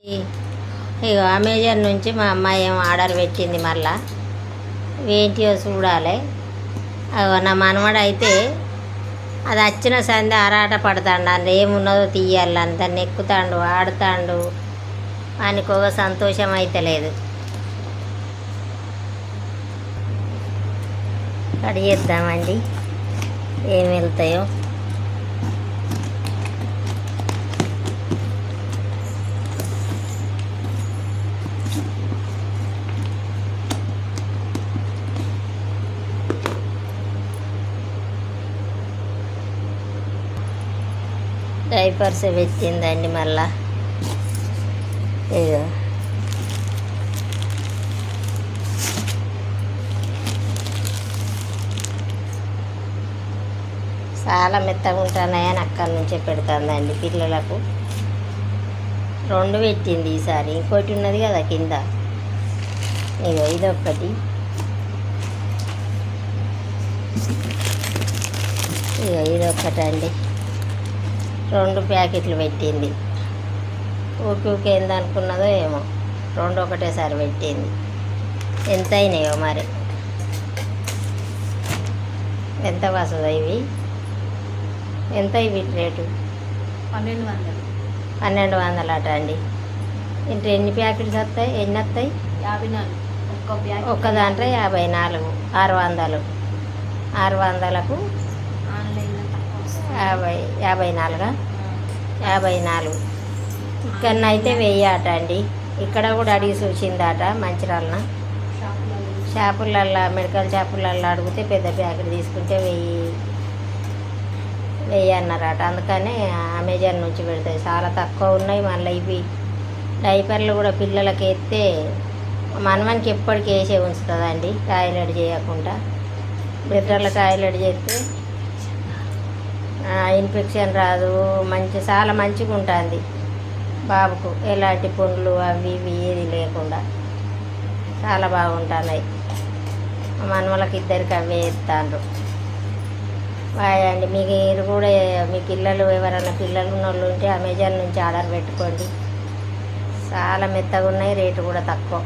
ఇక అమెజాన్ నుంచి మా అమ్మాయి ఏమో ఆర్డర్ పెట్టింది. మళ్ళా ఏంటియో చూడాలి. నా మనవడు అయితే అది వచ్చిన సందే ఆరాట పడతాడు. అందులో ఏమున్నదో తీయాలి, దాన్ని ఎక్కుతాడు, ఆడుతాడు. వానికి ఒక సంతోషం అయితే లేదు. కడిగేద్దామండి ఏం వెళ్తాయో. డైపర్స్ పెట్టిందండి. మళ్ళా ఇక చాలా మెత్తగా ఉంటున్నాయని అక్కడి నుంచే పెడుతుందండి పిల్లలకు. 2 పెట్టింది ఈసారి. ఇంకోటి ఉన్నది కదా కింద. ఇగో ఇదొక్కటి, ఇగో ఇదొక్కటండి. 2 ప్యాకెట్లు పెట్టింది. ఊకే ఏందనుకున్నదో ఏమో 2 ఒకటేసారి పెట్టింది. ఎంత అయినాయో మరి, ఎంత వస్తుందో ఇవి, ఎంత ఇవి రేటు? 1200 అట అండి. ఇంత ఎన్ని ప్యాకెట్స్ వస్తాయి? ఎన్ని వస్తాయి? 54. ఒక్క దాంట్లో 54. 600. 600కు 54. 54. ఇక్కడనైతే 1000 అట అండి. ఇక్కడ కూడా అడిగి చూసిందట మంచిర్యాలన. షాపులల్లో, మెడికల్ షాపులల్లో అడిగితే పెద్ద ప్యాకెట్ తీసుకుంటే 1000 అన్నారట. అందుకనే అమెజాన్ నుంచి పెడతాయి. చాలా తక్కువ ఉన్నాయి. మళ్ళీ ఇవి డైపర్లు కూడా పిల్లలకి ఎత్తే మనవానికి ఎప్పటికీ వేసే ఉంచుతుందండి, టాయిలెట్ చేయకుండా. బిడ్డల టాయిలెట్ చేస్తే ఇన్ఫెక్షన్ రాదు. చాలా మంచిగా ఉంటుంది బాబుకు. ఎలాంటి పుండ్లు అవి ఇవి ఏది లేకుండా చాలా బాగుంటున్నాయి. మనవలకి ఇద్దరికి అవే ఇస్తాండ్రు. బాయ్ అండి. మీరు కూడా మీ పిల్లలు ఎవరైనా పిల్లలు ఉన్నోళ్ళు ఉంటే అమెజాన్ నుంచి ఆర్డర్ పెట్టుకోండి. చాలా మెత్తగా ఉన్నాయి, రేటు కూడా తక్కువ.